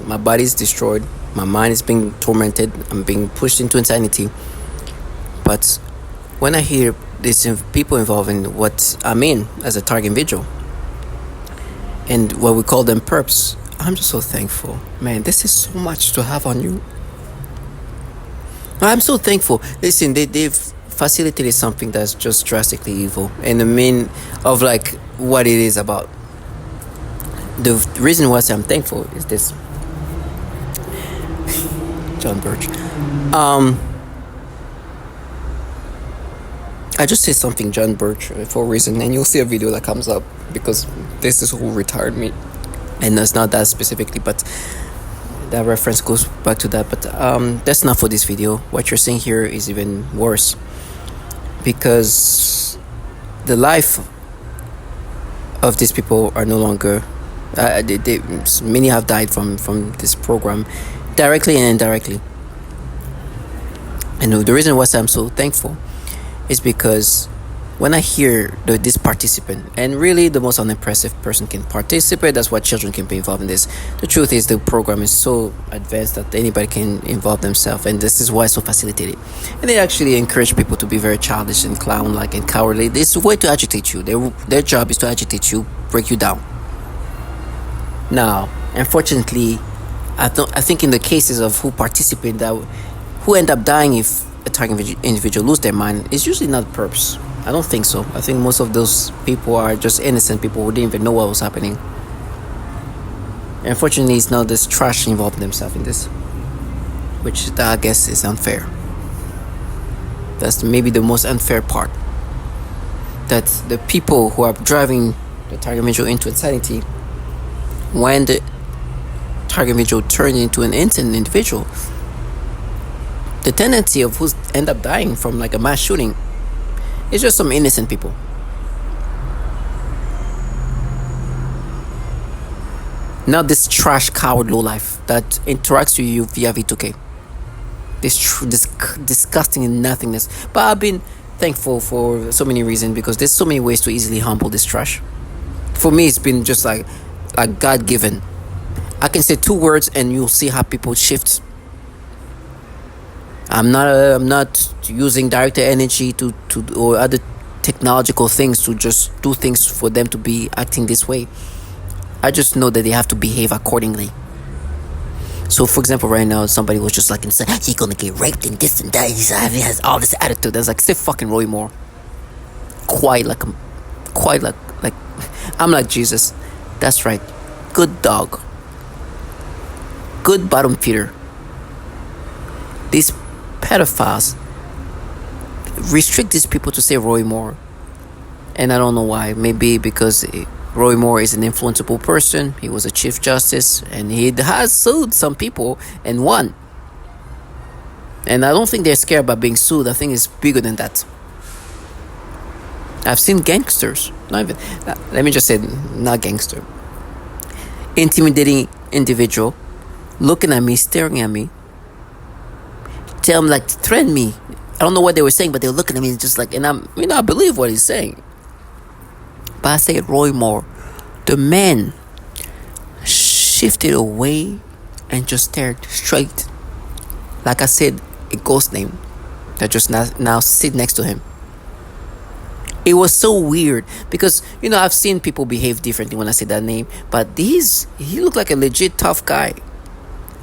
my body is destroyed, my mind is being tormented, I'm being pushed into insanity. But when I hear these people involved in what I'm in as a target individual, and what we call them perps, I'm just so thankful. Man, this is so much to have on you. I'm so thankful. Listen, they've facilitated something that's just drastically evil, and the mean of like what it is about. The reason why I'm thankful is this. John Birch. I just said something John Birch for a reason, and you'll see a video that comes up because this is who retired me, and it's not that specifically, but that reference goes back to that. But that's not for this video. What you're seeing here is even worse, because the life of these people are no longer. Many have died from this program, directly and indirectly. And the reason why I'm so thankful is because when I hear this participant, and really the most unimpressive person can participate, that's why children can be involved in this. The truth is the program is so advanced that anybody can involve themselves, and this is why it's so facilitated. And they actually encourage people to be very childish and clown-like and cowardly. This is a way to agitate you. Their job is to agitate you, break you down. Now, unfortunately, I think in the cases of who participate, who end up dying if a target individual lose their mind, is usually not perps. I don't think so. I think most of those people are just innocent people who didn't even know what was happening. Unfortunately, it's not this trash involved themselves in this, which I guess is unfair. That's maybe the most unfair part. That the people who are driving the target individual into insanity, when the target individual turns into an innocent individual, the tendency of who end up dying from like a mass shooting is just some innocent people. Not this trash coward lowlife that interacts with you via V2K. This disgusting nothingness. But I've been thankful for so many reasons, because there's so many ways to easily humble this trash. For me, it's been just like God-given. I can say 2 words and you'll see how people shift. I'm not using directed energy to or other technological things to just do things for them to be acting this way. I just know that they have to behave accordingly. So, for example, right now somebody was just like inside, he's gonna get raped and this and that. He has all this attitude. That's like, stay fucking Roy Moore. Quite like I'm like Jesus. That's right. Good dog. Good bottom feeder. These pedophiles restrict these people to say Roy Moore, and I don't know why. Maybe because Roy Moore is an influenceable person. He was a chief justice, and he has sued some people and won. And I don't think they're scared about being sued. I think it's bigger than that. I've seen gangsters, let me just say, not gangster, intimidating individual looking at me, staring at me, tell him, like, threaten me. I don't know what they were saying, but they were looking at me just like, and I believe what he's saying. But I say Roy Moore, the man shifted away and just stared straight. Like I said, a ghost name that just now sit next to him. It was so weird because, I've seen people behave differently when I say that name, but he looked like a legit tough guy,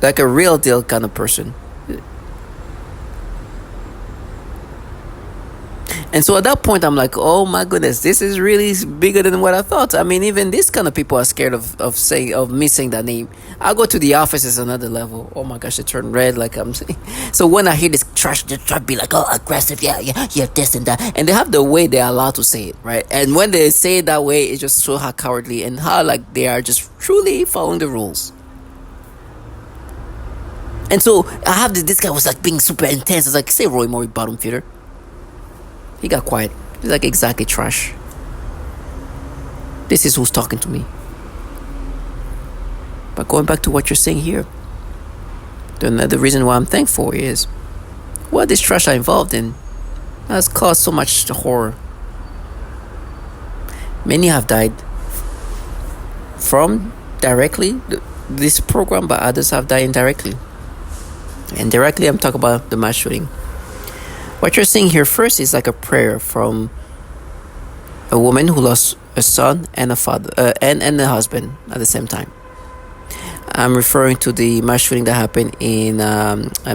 like a real deal kind of person. And so at that point, I'm like, oh my goodness, this is really bigger than what I thought. I mean, even this kind of people are scared of me saying that name. I'll go to the office, it's another level. Oh my gosh, they turn red like I'm saying. So when I hear this trash, they try to be like, oh, aggressive, yeah, this and that. And they have the way they're allowed to say it, right? And when they say it that way, it just shows how cowardly and how like they are just truly following the rules. And so I have this guy was like being super intense. I was like, say Roy Moore, bottom feeder. He got quiet. He's like, exactly, trash. This is who's talking to me. But going back to what you're saying here, the reason why I'm thankful is what this trash are involved in has caused so much horror. Many have died from directly this program, but others have died indirectly. And directly, I'm talking about the mass shooting. What you're seeing here first is like a prayer from a woman who lost a son and a father, and a husband at the same time. I'm referring to the mass shooting that happened in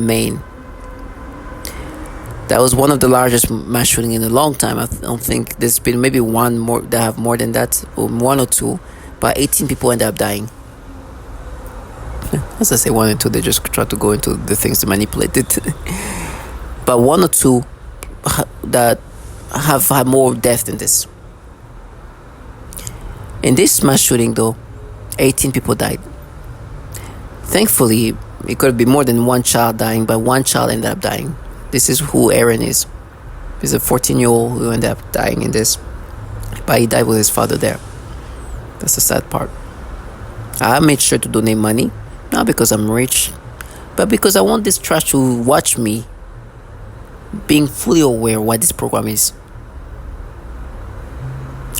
Maine. That was one of the largest mass shooting in a long time. I don't think there's been maybe one more that have more than that, or one or two, but 18 people ended up dying. As I say, one and two, they just try to go into the things to manipulate it. But one or two that have had more death than this. In this mass shooting, though, 18 people died. Thankfully, it could be more than one child dying, but one child ended up dying. This is who Aaron is. He's a 14-year-old who ended up dying in this. But he died with his father there. That's the sad part. I made sure to donate money, not because I'm rich, but because I want this trash to watch me being fully aware what this program is.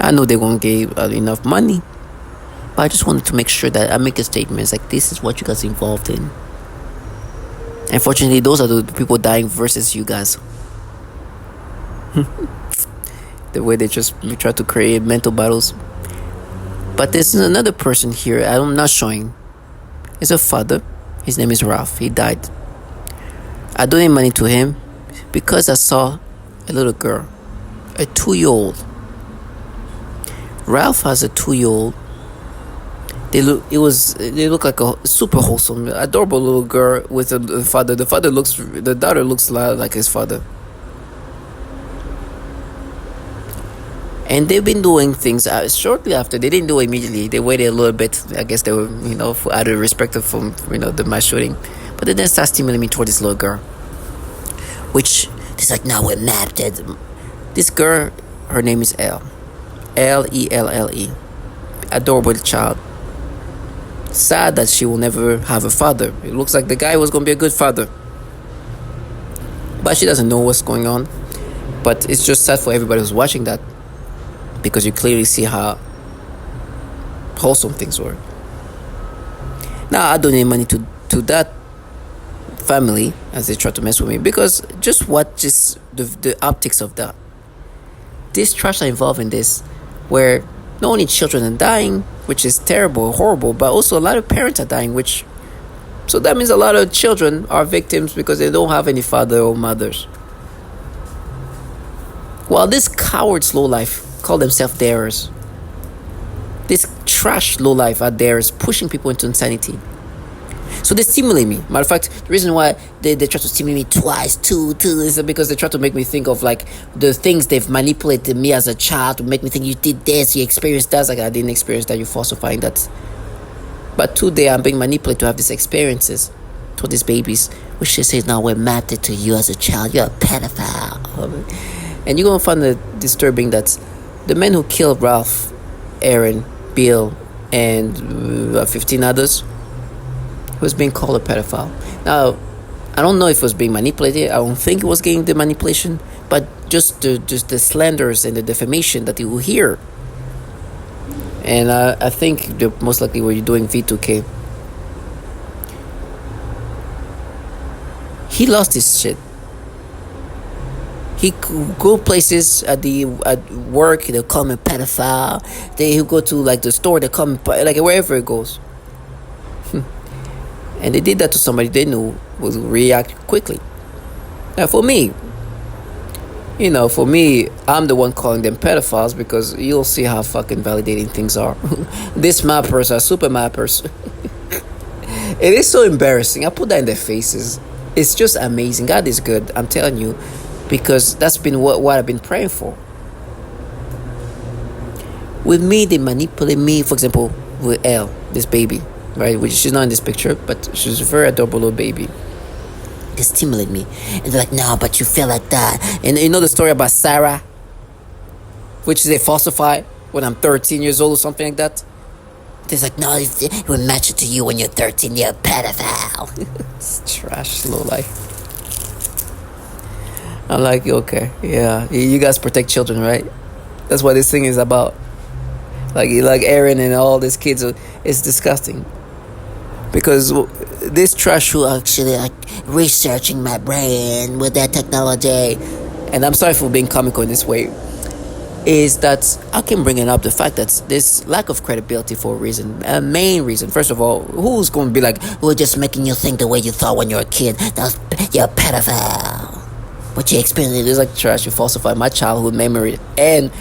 I know they won't give enough money, but I just wanted to make sure that I make a statement. It's like, this is what you guys are involved in. Unfortunately, those are the people dying versus you guys. The way they try to create mental battles. But there's another person here I'm not showing. It's a father. His name is Ralph. He died. I donated money to him because I saw a little girl, a 2-year-old. Ralph has a 2-year-old. They look like a super wholesome, adorable little girl with a father. The daughter looks like his father. And they've been doing things shortly after. They didn't do it immediately. They waited a little bit. I guess they were, out of respect from, the mass shooting. But they then start stimulating me toward this little girl. Which, it's like, now we're mapped. This girl, her name is Elle. Elle. Adorable child. Sad that she will never have a father. It looks like the guy was going to be a good father. But she doesn't know what's going on. But it's just sad for everybody who's watching that. Because you clearly see how wholesome things were. Now I donate money to that family as they try to mess with me. Because just watch the optics of that. This trash are involved in this. Where not only children are dying, which is terrible, horrible, but also a lot of parents are dying, so that means a lot of children are victims because they don't have any father or mothers. While these cowards lowlife call themselves darers, this trash lowlife are darers, pushing people into insanity. So they stimulate me. Matter of fact, the reason why they try to stimulate me twice, two, is because they try to make me think of like the things they've manipulated me as a child to make me think you did this, you experienced that. Like, I didn't experience that, you're falsifying that. But today I'm being manipulated to have these experiences to these babies, which they say now we're mapped to you as a child, you're a pedophile. And you're going to find it disturbing that the men who killed Ralph, Aaron, Bill, and 15 others was being called a pedophile. Now, I don't know if it was being manipulated. I don't think it was getting the manipulation, but just the slanders and the defamation that you will hear. And I think most likely were you doing V2K. He lost his shit. He could go places at work, they'll call him a pedophile. He'll go to like the store, they'll call him, like wherever it goes. And they did that to somebody they knew would react quickly. Now for me, I'm the one calling them pedophiles because you'll see how fucking validating things are. These mappers are super mappers. It is so embarrassing. I put that in their faces. It's just amazing. God is good, I'm telling you, because that's been what I've been praying for. With me, they manipulate me. For example, with Elle, this baby. Right, which she's not in this picture, but she's a very adorable little baby. They stimulate me, and they're like, "No, but you feel like that." And you know the story about Sarah, which they falsify when I'm 13 years old or something like that. They're like, "No, it will match it to you when you're 13. You're a pedophile." It's trash, low life. I'm like, okay, yeah, you guys protect children, right? That's what this thing is about. Like Aaron and all these kids, it's disgusting. because this trash who actually like researching my brain with that technology, and I'm sorry for being comical in this way, is that I can bring it up the fact that this lack of credibility for a reason, a main reason. First of all, who's going to be like, we're just making you think the way you thought when you were a kid. That's, you're a pedophile. What you experienced is like trash. You falsify my childhood memory. And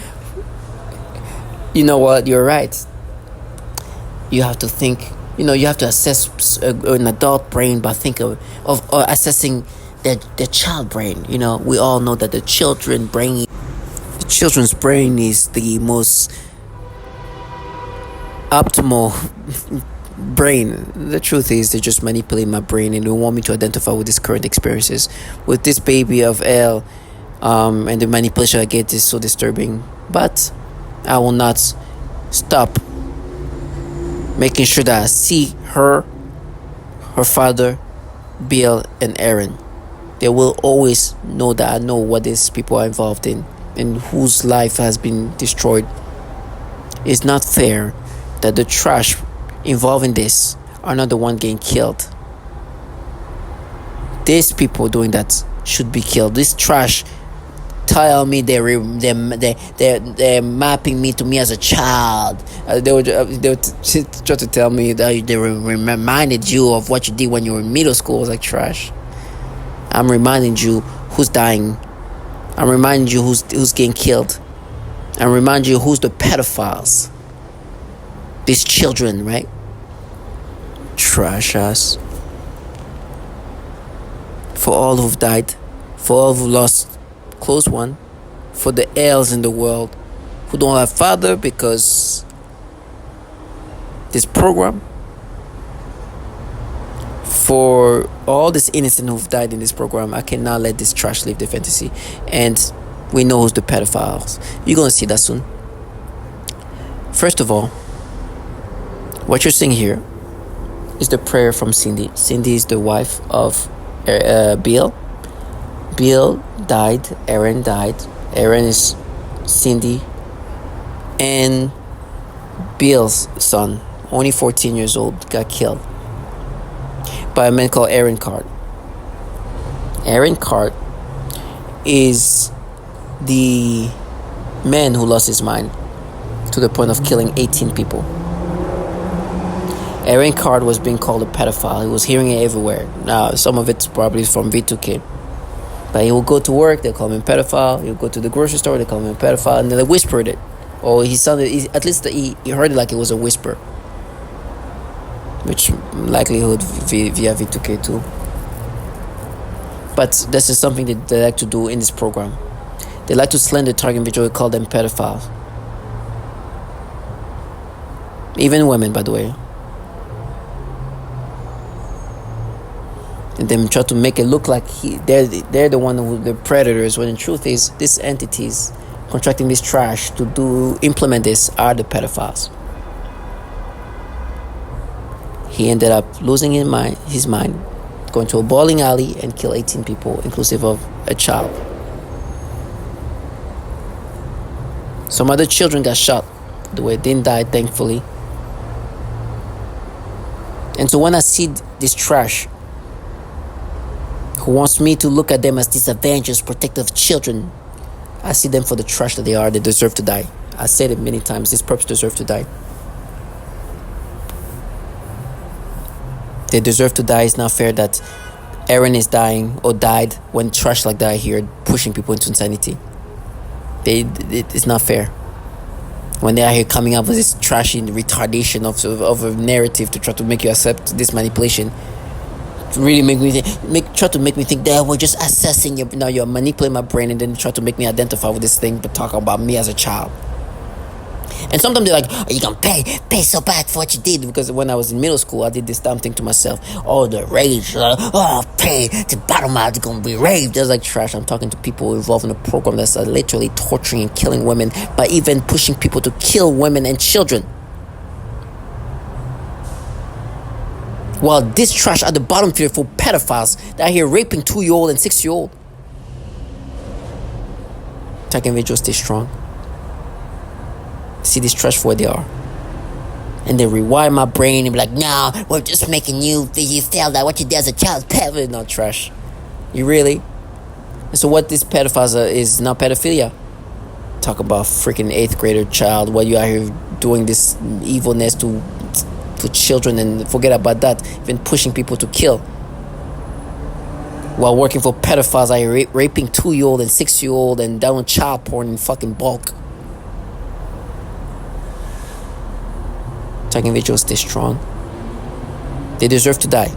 you know what? You're right. You have to think, you have to assess an adult brain by thinking of assessing the child brain. We all know that the children's brain is the most optimal brain. The truth is they just manipulate my brain and they want me to identify with these current experiences. With this baby of Elle, and the manipulation I get is so disturbing. But I will not stop making sure that I see her father, Bill, and Aaron. They will always know that I know what these people are involved in and whose life has been destroyed. It's not fair that the trash involved in this are not the one getting killed. These people doing that should be killed. This trash tell me they're mapping me to me as a child. They would try to tell me that they reminded you of what you did when you were in middle school. It was like trash. I'm reminding you who's dying. I'm reminding you who's getting killed. I'm reminding you who's the pedophiles. These children, right? Trash ass. For all who've died, for all who lost close one, for the L's in the world who don't have father because this program, for all this innocent who've died in this program, I cannot let this trash live the fantasy. And we know who's the pedophiles. You're gonna see that soon. First of all, what you're seeing here is the prayer from Cindy. Cindy is the wife of Bill. Bill died. Aaron died. Aaron is Cindy. And Bill's son, only 14 years old, got killed by a man called Aaron Card. Aaron Card is the man who lost his mind to the point of killing 18 people. Aaron Card was being called a pedophile. He was hearing it everywhere. Now, some of it's probably from V2K. But he will go to work, they call him a pedophile. He'll go to the grocery store, they call him a pedophile. And then they whispered it. Or he heard it like it was a whisper. Which likelihood via V2K too. But this is something that they like to do in this program. They like to slander target individuals, call them pedophiles. Even women, by the way. And then try to make it look like they're the one who the predators, when the truth is these entities contracting this trash to implement this are the pedophiles. He ended up losing his mind, going to a bowling alley and kill 18 people, inclusive of a child. Some other children got shot. The way didn't die, thankfully. And so when I see this trash, who wants me to look at them as these avengers, protective children, I see them for the trash that they are. They deserve to die. I said it many times. These perps deserve to die. They deserve to die. It's not fair that Aaron is dying or died when trash like that are here pushing people into insanity. It's not fair. When they are here coming up with this trashy retardation of a narrative to try to make you accept this manipulation, really try to make me think that we're just assessing you're manipulating my brain, and then try to make me identify with this thing but talk about me as a child. And sometimes they're like, are you gonna pay so bad for what you did? Because when I was in middle school, I did this damn thing to myself. Oh, the rage, pay to bottom out, you're gonna be raped. That's like trash. I'm talking to people involved in a program that's literally torturing and killing women, by even pushing people to kill women and children. While this trash at the bottom tier for pedophiles that are here raping 2-year-old and 6-year-old. Tech individuals, stay strong. See this trash for what they are. and they rewire my brain and be like, "No, we're just making you feel that what you did as a child, pedophilia, not trash." You really? And so what this pedophiles is not pedophilia. Talk about freaking 8th grader child while you are here doing this evilness to children, and forget about that, even pushing people to kill while working for pedophiles, are raping 2-year-old and 6-year-old and down child porn in fucking bulk. Talking individuals stay strong. They deserve to die.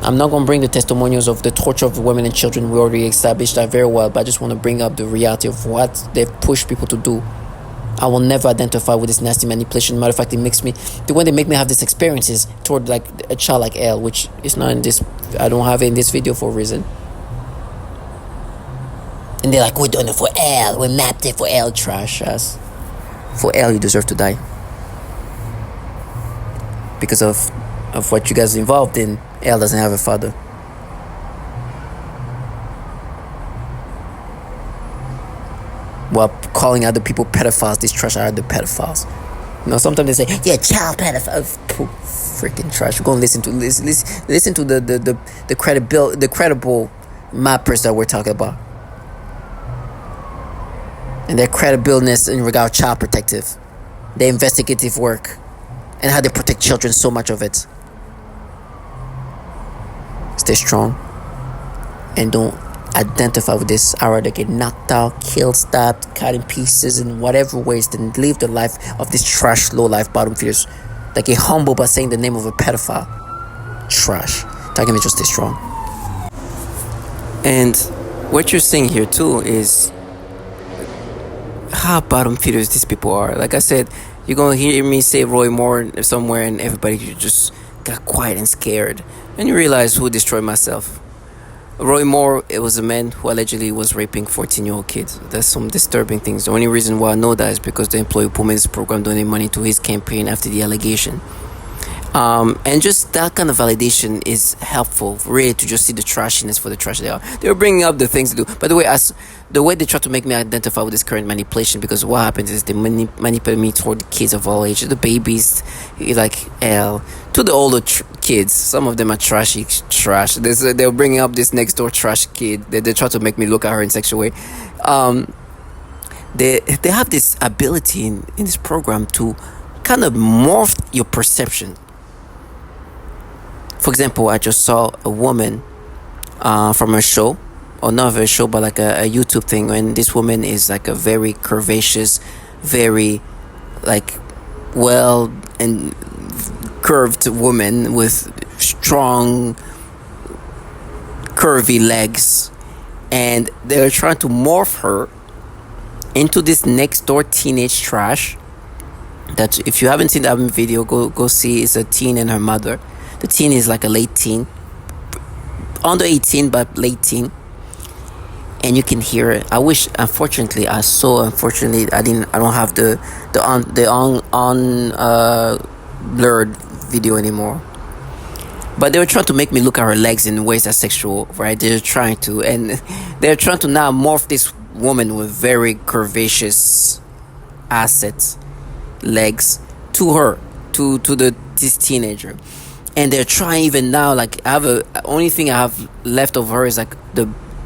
I'm not going to bring the testimonials of the torture of women and children. We already established that very well, but I just want to bring up the reality of what they've pushed people to do. I will never identify with this nasty manipulation. Matter of fact, it makes me, the way they make me have these experiences toward like a child like Elle, which is not in this, I don't have it in this video for a reason. And they're like, we're doing it for Elle, we mapped it for Elle. Trash ass. For Elle, you deserve to die. Because of what you guys are involved in. Elle doesn't have a father. While calling other people pedophiles, these trash are other pedophiles. You know, sometimes they say, "Yeah, child pedophiles." Freaking trash. Go and listen to the credible mappers that we're talking about, and their credibility in regard to child protective, their investigative work, and how they protect children. So much of it. Stay strong, and don't identify with this. I'd rather get knocked out, killed, stabbed, cut in pieces in whatever ways than live the life of this trash, low life bottom feeders that get humble by saying the name of a pedophile. Trash. Talking me, just stay strong. And what you're seeing here too is how bottom feeders these people are. Like I said, you're gonna hear me say Roy Moore somewhere, and everybody just got quiet and scared, and you realize who destroyed myself. Roy Moore, it was a man who allegedly was raping 14-year-old kids. That's some disturbing things. The only reason why I know that is because the employee put me in this program donated money to his campaign after the allegation. And just that kind of validation is helpful, really, to just see the trashiness for the trash they are. They were bringing up the things to do. By the way, the way they try to make me identify with this current manipulation, because what happens is they manipulate me toward the kids of all ages, the babies, like Elle, to the older kids. Some of them are trash. They're bringing up this next door trash kid. They try to make me look at her in a sexual way. They have this ability in this program to kind of morph your perception. For example, I just saw a woman from a show, or not a show, but like a YouTube thing, and this woman is like a very curvaceous, very like well and curved woman with strong curvy legs, and they're trying to morph her into this next door teenage trash. That if you haven't seen that video, go see. It's a teen and her mother. The teen is like a late teen, under 18 but late teen, and you can hear it. I wish, unfortunately, I don't have the blurred video anymore. But they were trying to make me look at her legs in ways that's sexual, right? They're trying to now morph this woman with very curvaceous assets, legs, to her, to this teenager. And they're trying even now, like, only thing I have left of her is like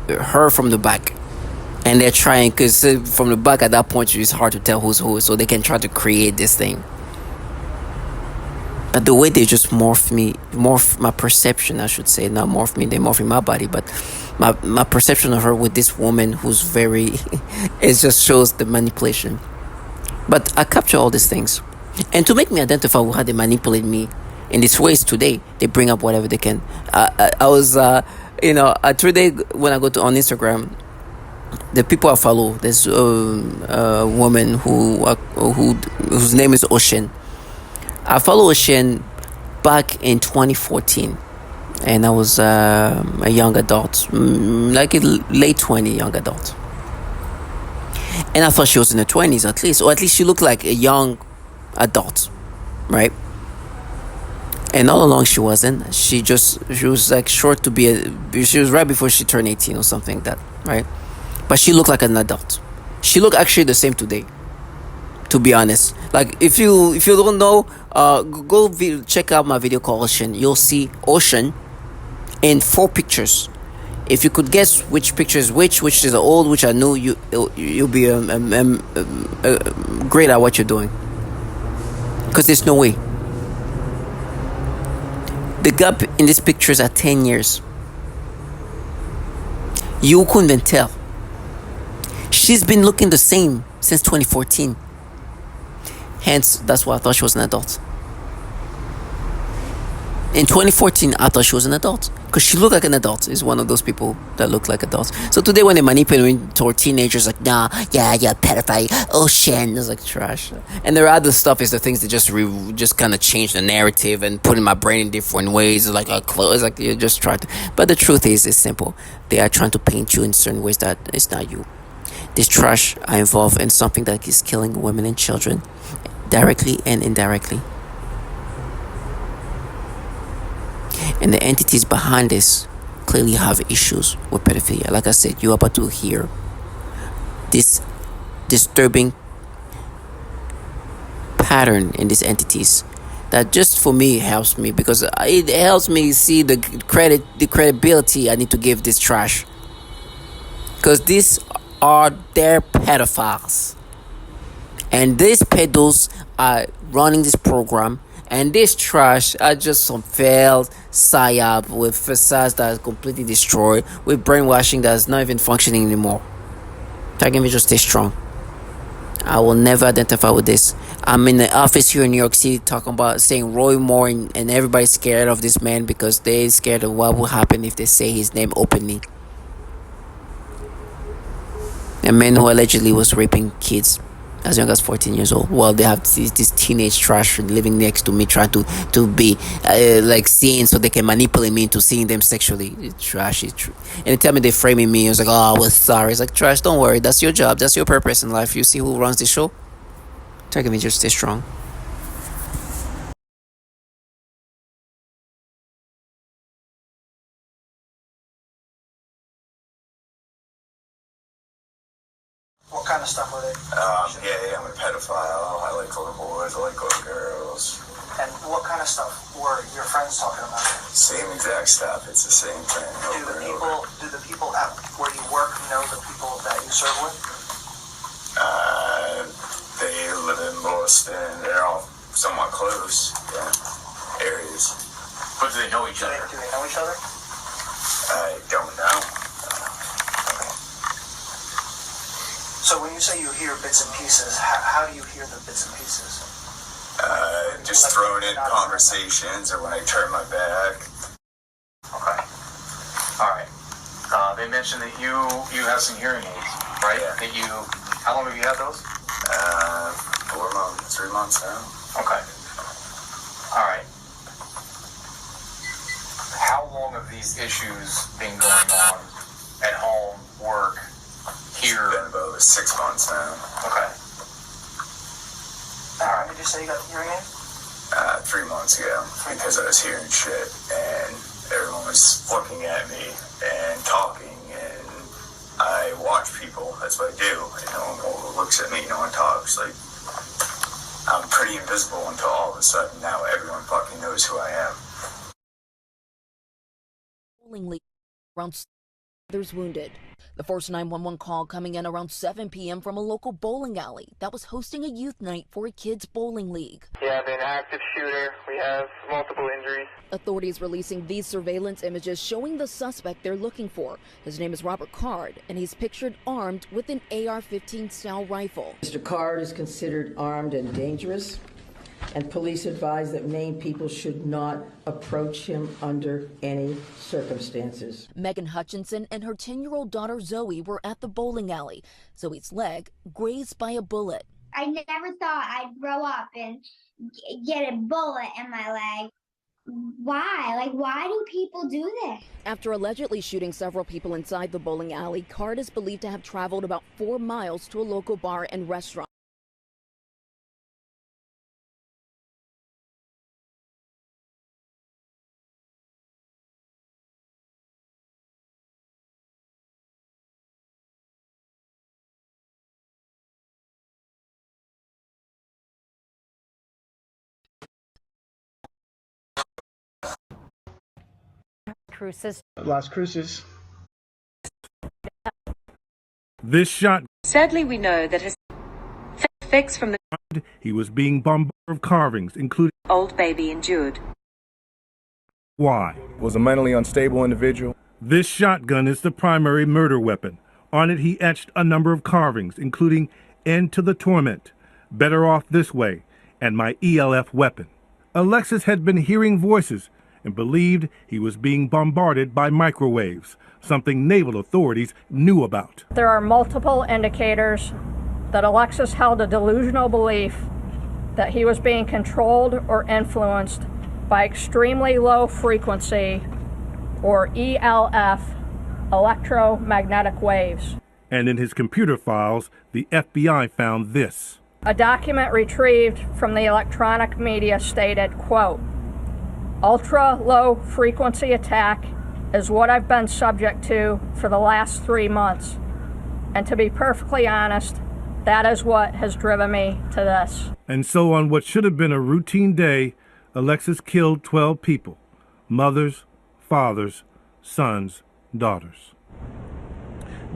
her from the back. And they're trying, because from the back at that point it's hard to tell who's who, so they can try to create this thing. But the way they just morph my perception, I should say, not morph me, they morph my body, but my perception of her with this woman who's very, it just shows the manipulation. But I capture all these things. And to make me identify with how they manipulate me in these ways today, they bring up whatever they can. I was, today when I go on Instagram, the people I follow, there's a woman whose name is Ocean. I follow Ocean back in 2014, and I was a young adult, like a late 20 young adult. And I thought she was in her 20s at least, or at least she looked like a young adult, right? And all along she wasn't. She was like short to be she was right before she turned 18 or something like that, right? But she looked like an adult. She looked actually the same today, to be honest. Like if you don't know, check out my video called Ocean. You'll see Ocean in 4 pictures. If you could guess which picture is which is old, which are new, you'll be great at what you're doing. Because there's no way. The gap in these pictures are 10 years. You couldn't even tell. She's been looking the same since 2014. Hence, that's why I thought she was an adult. In 2014, I thought she was an adult because she looked like an adult. Is one of those people that look like adults. So today, when they manipulate toward teenagers, like, nah, yeah, pedophile, Ocean, it's like trash. And the other stuff is the things that just kind of change the narrative and put in my brain in different ways. Like clothes, like you just try to. But the truth is, it's simple. They are trying to paint you in certain ways that it's not you. This trash are involved in something that is killing women and children, directly and indirectly. And the entities behind this clearly have issues with pedophilia. Like I said, you're about to hear this disturbing pattern in these entities that just for me helps me because it helps me see the credibility I need to give this trash, because these are their pedophiles and these pedos are running this program. And this trash are just some failed psyop with facades that are completely destroyed, with brainwashing that is not even functioning anymore. Tagging me just stay strong. I will never identify with this. I'm in the office here in New York City talking about saying Roy Moore, and everybody's scared of this man because they're scared of what will happen if they say his name openly. A man who allegedly was raping kids as young as 14 years old. Well, they have this teenage trash living next to me, trying to be like seeing so they can manipulate me into seeing them sexually. It's trash. It's true. And they tell me they're framing me. It's like, oh, well, sorry. It's like, trash, don't worry. That's your job. That's your purpose in life. You see who runs the show? Tell me, just stay strong. What kind of stuff were they? Yeah, I'm a pedophile. I like little boys. I like little girls. And what kind of stuff were your friends talking about? Same exact stuff. It's the same thing. Do the people at where you work know the people that you serve with? They live in Boston. They're all somewhat close areas. But do they know each other? Do they know each other? I don't know. So when you say you hear bits and pieces, how do you hear the bits and pieces? Just thrown in conversations or when I turn my back. Okay. All right. They mentioned that you have some hearing aids, right? Yeah. How long have you had those? 4 months, 3 months now. Okay. All right. How long have these issues been going on at home, work, here? It's been about 6 months now. Okay. When did you say you got the hearing aid? 3 months ago, because I was hearing shit and everyone was looking at me and talking, and I watch people. That's what I do. And no one looks at me. No one talks. Like, I'm pretty invisible until all of a sudden now everyone fucking knows who I am. Around others wounded. The first 911 call coming in around 7 p.m. from a local bowling alley that was hosting a youth night for a kids' bowling league. We have an active shooter. We have multiple injuries. Authorities releasing these surveillance images showing the suspect they're looking for. His name is Robert Card, and he's pictured armed with an AR-15 style rifle. Mr. Card is considered armed and dangerous, and police advise that Maine people should not approach him under any circumstances. Megan Hutchinson and her 10-year-old daughter Zoe were at the bowling alley. Zoe's leg grazed by a bullet. I never thought I'd grow up and get a bullet in my leg. Why? Like, why do people do this? After allegedly shooting several people inside the bowling alley, Card is believed to have traveled about 4 miles to a local bar and restaurant. Cruces. Las Cruces. This shot. Sadly, we know that his effects from the He was being bombarded with carvings, including old baby endured. Why? Was a mentally unstable individual. This shotgun is the primary murder weapon. On it, he etched a number of carvings, including End to the Torment, Better Off This Way, and My ELF Weapon. Alexis had been hearing voices and believed he was being bombarded by microwaves, something naval authorities knew about. There are multiple indicators that Alexis held a delusional belief that he was being controlled or influenced by extremely low frequency, or ELF, electromagnetic waves. And in his computer files, the FBI found this. A document retrieved from the electronic media stated, quote, "Ultra-low frequency attack is what I've been subject to for the last 3 months. And to be perfectly honest, that is what has driven me to this." And so on what should have been a routine day, Alexis killed 12 people, mothers, fathers, sons, daughters.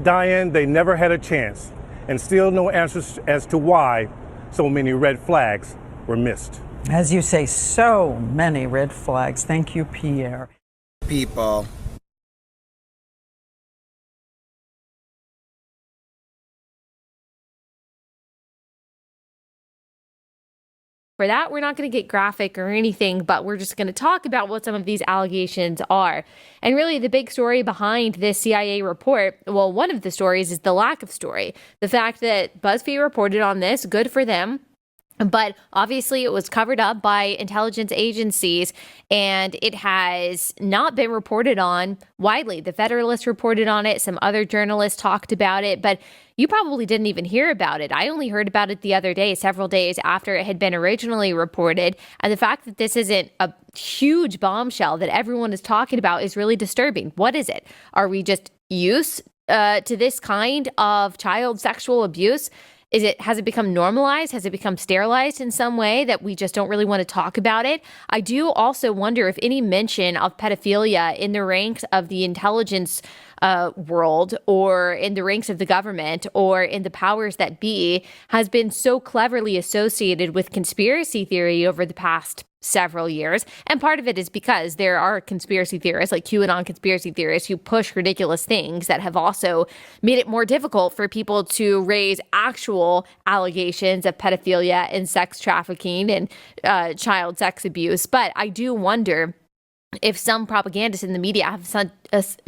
Diane, they never had a chance, and still no answers as to why so many red flags were missed. As you say, so many red flags. Thank you, Pierre. People. For that, we're not going to get graphic or anything, but we're just going to talk about what some of these allegations are. And really, the big story behind this CIA report, well, one of the stories is the lack of story. The fact that BuzzFeed reported on this, good for them. But obviously it was covered up by intelligence agencies and it has not been reported on widely. The Federalist reported on it. Some other journalists talked about it, but you probably didn't even hear about it. I only heard about it the other day, several days after it had been originally reported. And the fact that this isn't a huge bombshell that everyone is talking about is really disturbing. What is it? Are we just used to this kind of child sexual abuse? Has it become normalized? Has it become sterilized in some way that we just don't really want to talk about it? I do also wonder if any mention of pedophilia in the ranks of the intelligence world or in the ranks of the government or in the powers that be has been so cleverly associated with conspiracy theory over the past several years. And part of it is because there are conspiracy theorists like QAnon conspiracy theorists who push ridiculous things that have also made it more difficult for people to raise actual allegations of pedophilia and sex trafficking and child sex abuse. But I do wonder if some propagandists in the media have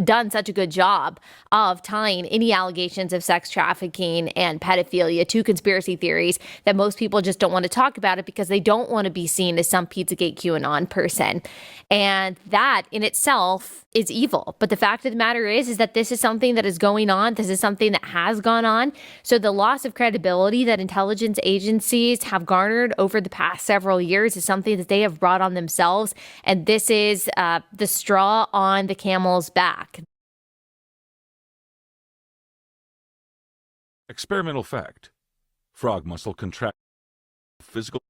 done such a good job of tying any allegations of sex trafficking and pedophilia to conspiracy theories that most people just don't want to talk about it because they don't want to be seen as some Pizzagate QAnon person. And that in itself is evil. But the fact of the matter is that this is something that is going on. This is something that has gone on. So the loss of credibility that intelligence agencies have garnered over the past several years is something that they have brought on themselves. And this is the straw on the camel's back. Experimental fact. Frog muscle contract physical.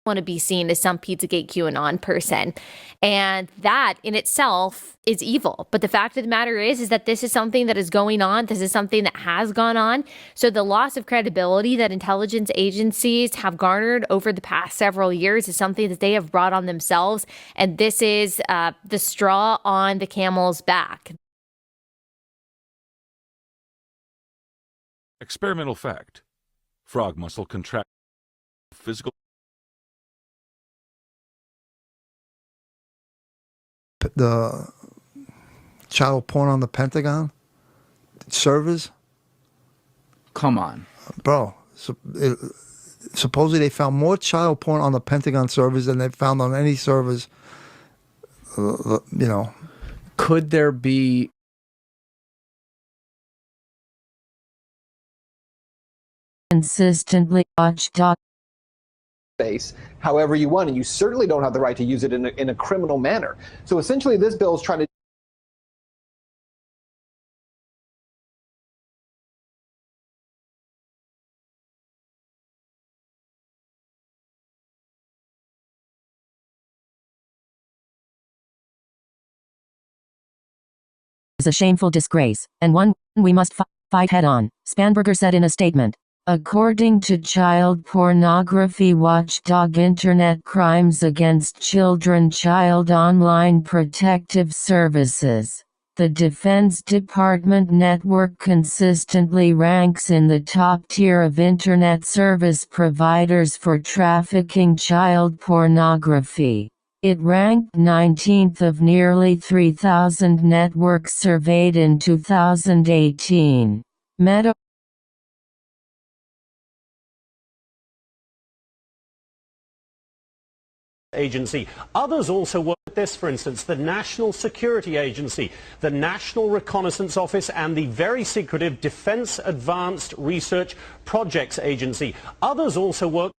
Want to be seen as some Pizzagate QAnon person. And that in itself is evil. But the fact of the matter is that this is something that is going on. This is something that has gone on. So the loss of credibility that intelligence agencies have garnered over the past several years is something that they have brought on themselves. And this is the straw on the camel's back. Experimental fact. Frog muscle contract physical. The child porn on the Pentagon servers. Come on, bro. Supposedly they found more child porn on the Pentagon servers than they found on any servers. Could there be consistently watched space however you want, and you certainly don't have the right to use it in a criminal manner. So essentially this bill is trying to is a shameful disgrace, and one we must fight head-on, Spanberger said in a statement. According to child pornography watchdog Internet Crimes Against Children Child Online Protective Services, the Defense Department network consistently ranks in the top tier of Internet service providers for trafficking child pornography. It ranked 19th of nearly 3,000 networks surveyed in 2018. Meta Agency. Others also work with this, for instance, the National Security Agency, the National Reconnaissance Office, and the very secretive Defense Advanced Research Projects Agency. Others also work.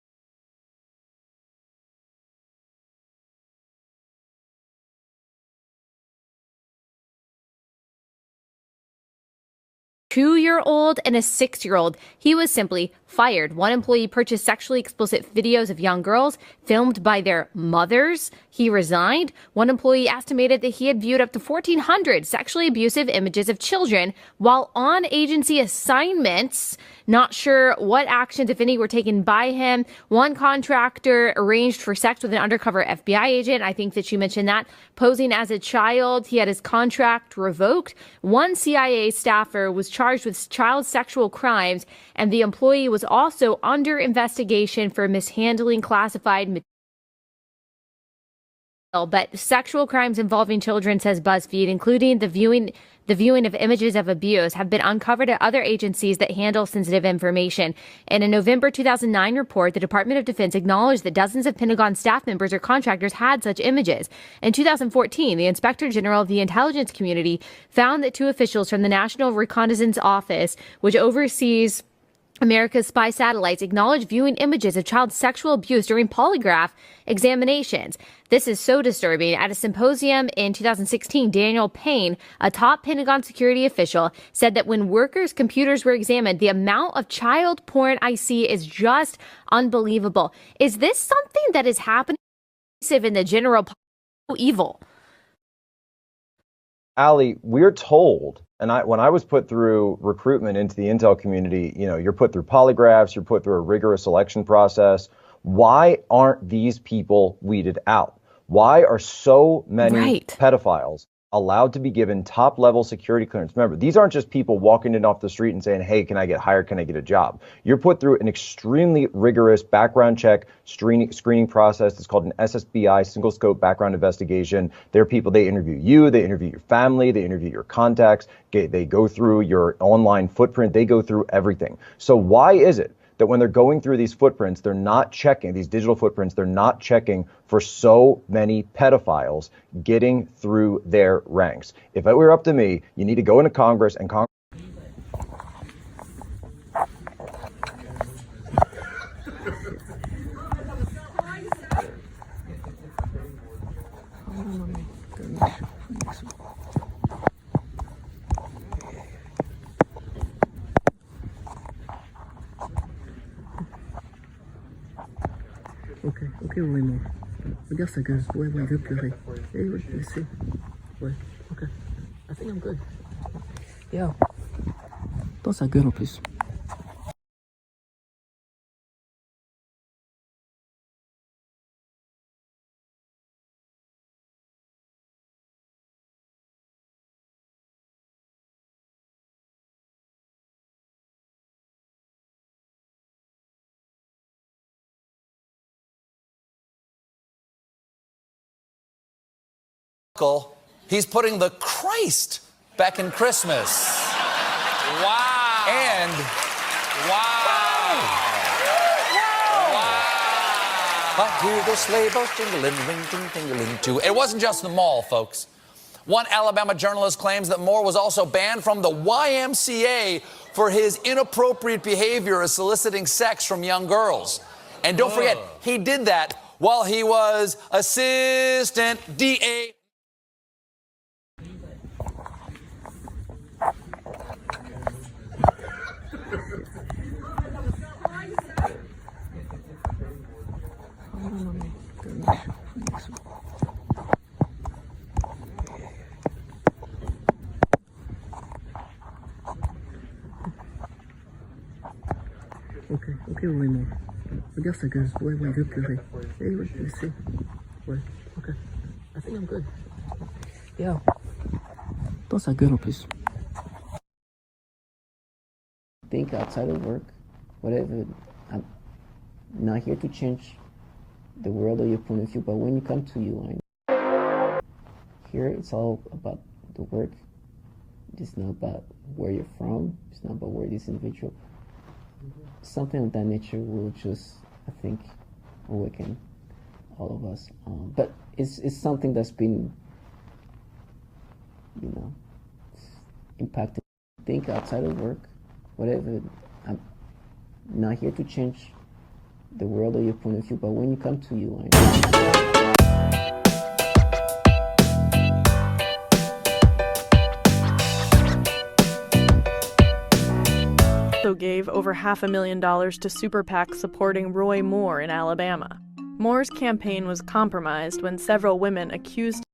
Two-year-old and a 6-year-old. He was simply fired. One employee purchased sexually explicit videos of young girls filmed by their mothers. He resigned. One employee estimated that he had viewed up to 1,400 sexually abusive images of children while on agency assignments. Not sure what actions, if any, were taken by him. One contractor arranged for sex with an undercover FBI agent. I think that you mentioned that. Posing as a child, he had his contract revoked. One CIA staffer was charged with child sexual crimes, and the employee was also under investigation for mishandling classified material. But sexual crimes involving children, says BuzzFeed, including the viewing of images of abuse, have been uncovered at other agencies that handle sensitive information. In a November 2009 report, the Department of Defense acknowledged that dozens of Pentagon staff members or contractors had such images. In 2014, the Inspector General of the Intelligence Community found that 2 officials from the National Reconnaissance Office, which oversees America's spy satellites, acknowledged viewing images of child sexual abuse during polygraph examinations. This is so disturbing. At a symposium in 2016, Daniel Payne, a top Pentagon security official, said that when workers' computers were examined, the amount of child porn I see is just unbelievable. Is this something that is happening in the general evil? Allie, we're told, and when I was put through recruitment into the intel community, you're put through polygraphs, you're put through a rigorous selection process. Why aren't these people weeded out? Why are so many pedophiles allowed to be given top-level security clearance? Remember, these aren't just people walking in off the street and saying, hey, can I get hired? Can I get a job? You're put through an extremely rigorous background check screening process. It's called an SSBI, single scope background investigation. There are people, they interview you, they interview your family, they interview your contacts, they go through your online footprint, they go through everything. So why is it that when they're going through these footprints, they're not checking, these digital footprints, they're not checking for so many pedophiles getting through their ranks? If it were up to me, you need to go into Congress and Congress. Ok, Raymond. Regarde sa gueule. Ouais, il veut pleurer. Eh oui, je sais. Ouais, ok. I think I'm good. Yeah. Dans sa gueule en plus. He's putting the Christ back in Christmas. Wow. And wow. I hear the sleigh bells jingling, ring, ting, tingling too. It wasn't just the mall, folks. One Alabama journalist claims that Moore was also banned from the YMCA for his inappropriate behavior of soliciting sex from young girls. And don't forget, he did that while he was assistant DA. Regarde sa gueule. Ouais, ouais, il veut pleurer. Eh ouais, je sais. Ouais, ok. I think I'm good. Yeah. Dans sa gueule en plus. Think outside of work, whatever. I'm not here to change the world or your point of view, but when you come to you, here it's all about the work. It's not about where you're from. It's not about where this individual. Something of that nature will just, I think, awaken all of us. But it's something that's been, impacted. Think outside of work, whatever. I'm not here to change the world or your point of view, but when you come to you, also gave over $500,000 to super PACs supporting Roy Moore in Alabama. Moore's campaign was compromised when several women accused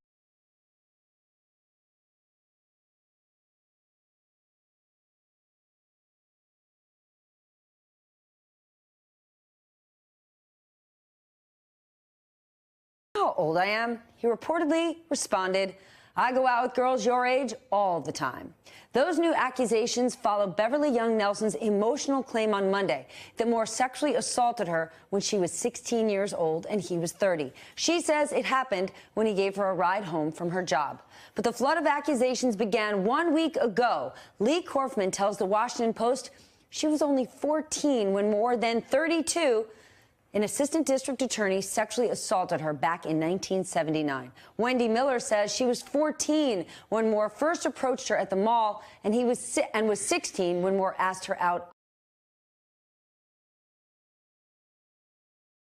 how old I am, he reportedly responded, "I go out with girls your age all the time." Those new accusations follow Beverly Young Nelson's emotional claim on Monday that Moore sexually assaulted her when she was 16 years old and he was 30. She says it happened when he gave her a ride home from her job. But the flood of accusations began 1 week ago. Lee Korfman tells the Washington Post she was only 14 when Moore, then 32, an assistant district attorney, sexually assaulted her back in 1979. Wendy Miller says she was 14 when Moore first approached her at the mall, and was 16 when Moore asked her out